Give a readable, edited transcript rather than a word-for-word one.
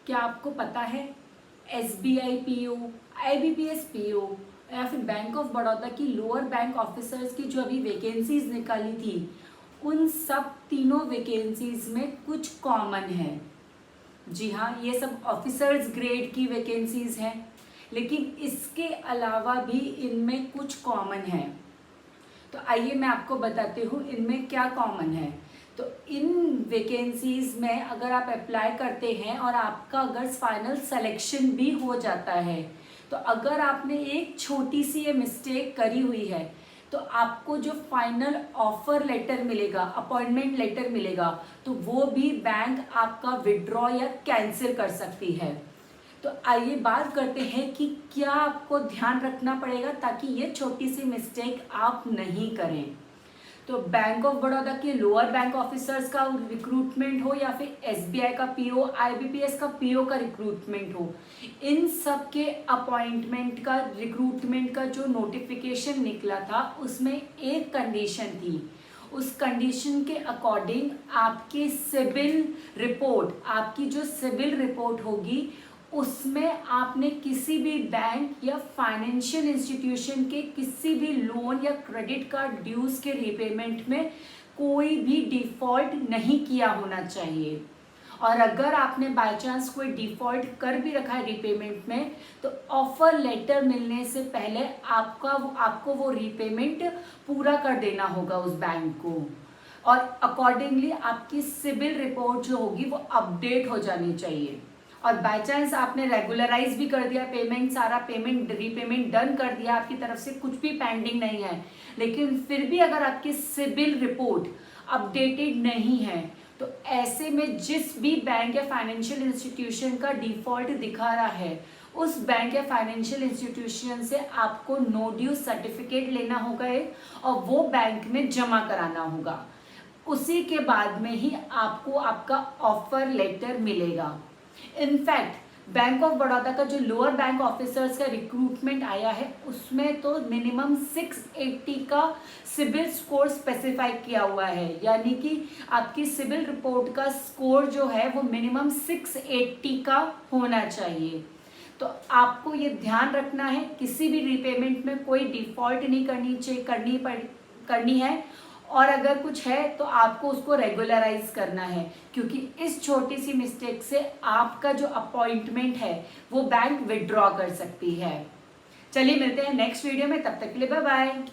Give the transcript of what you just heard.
क्या आपको पता है SBI PO, IBPS PO या फिर बैंक ऑफ बड़ौदा की लोअर बैंक ऑफिसर्स की जो अभी वैकेंसीज निकाली थी, उन सब तीनों वैकेंसीज में कुछ कॉमन है। जी हाँ, ये सब ऑफिसर्स ग्रेड की वैकेंसीज हैं, लेकिन इसके अलावा भी इनमें कुछ कॉमन है। तो आइए मैं आपको बताती हूँ इनमें क्या कॉमन है। तो इन वैकेंसीज में अगर आप अप्लाई करते हैं और आपका अगर फाइनल सिलेक्शन भी हो जाता है, तो अगर आपने एक छोटी सी ये मिस्टेक करी हुई है, तो आपको जो फाइनल ऑफर लेटर मिलेगा, अपॉइंटमेंट लेटर मिलेगा, तो वो भी बैंक आपका विड्रॉ या कैंसिल कर सकती है। तो आइए बात करते हैं कि क्या आपको ध्यान रखना पड़ेगा ताकि ये छोटी सी मिस्टेक आप नहीं करें। तो बैंक ऑफ बड़ौदा के लोअर बैंक ऑफिसर्स का रिक्रूटमेंट हो या फिर SBI का PO, IBPS का PO का रिक्रूटमेंट हो, इन सब के अपॉइंटमेंट का रिक्रूटमेंट का जो नोटिफिकेशन निकला था उसमें एक कंडीशन थी। उस कंडीशन के अकॉर्डिंग आपकी सिबिल रिपोर्ट, आपकी जो सिबिल रिपोर्ट होगी उसमें आपने किसी भी बैंक या फाइनेंशियल इंस्टीट्यूशन के किसी भी लोन या क्रेडिट कार्ड ड्यूज के रिपेमेंट में कोई भी डिफॉल्ट नहीं किया होना चाहिए। और अगर आपने बाय चांस कोई डिफॉल्ट कर भी रखा है रिपेमेंट में, तो ऑफर लेटर मिलने से पहले आपको वो रिपेमेंट पूरा कर देना होगा उस बैंक को। और अकॉर्डिंगली आपकी सिबिल रिपोर्ट जो होगी वो अपडेट हो जानी चाहिए। और बाय चांस आपने रेगुलराइज भी कर दिया पेमेंट, सारा पेमेंट रीपेमेंट डन कर दिया, आपकी तरफ से कुछ भी पेंडिंग नहीं है, लेकिन फिर भी अगर आपकी सिबिल रिपोर्ट अपडेटेड नहीं है, तो ऐसे में जिस भी बैंक या फाइनेंशियल इंस्टीट्यूशन का डिफॉल्ट दिखा रहा है, उस बैंक या फाइनेंशियल इंस्टीट्यूशन से आपको नो ड्यू सर्टिफिकेट लेना होगा और वो बैंक में जमा कराना होगा। उसी के बाद में ही आपको आपका ऑफर लेटर मिलेगा। इनफैक्ट बैंक ऑफ बड़ौदा का जो लोअर बैंक ऑफिसर्स का रिक्रूटमेंट आया है उसमें तो मिनिमम 680 का सिबिल स्कोर स्पेसिफाई किया हुआ है, यानी कि आपकी सिबिल रिपोर्ट का स्कोर जो है वो मिनिमम 680 का होना चाहिए। तो आपको ये ध्यान रखना है किसी भी रीपेमेंट में कोई डिफॉल्ट नहीं करनी है, और अगर कुछ है तो आपको उसको रेगुलराइज करना है, क्योंकि इस छोटी सी मिस्टेक से आपका जो अपॉइंटमेंट है वो बैंक विड्रॉ कर सकती है। चलिए मिलते हैं नेक्स्ट वीडियो में, तब तक के लिए बाय बाय।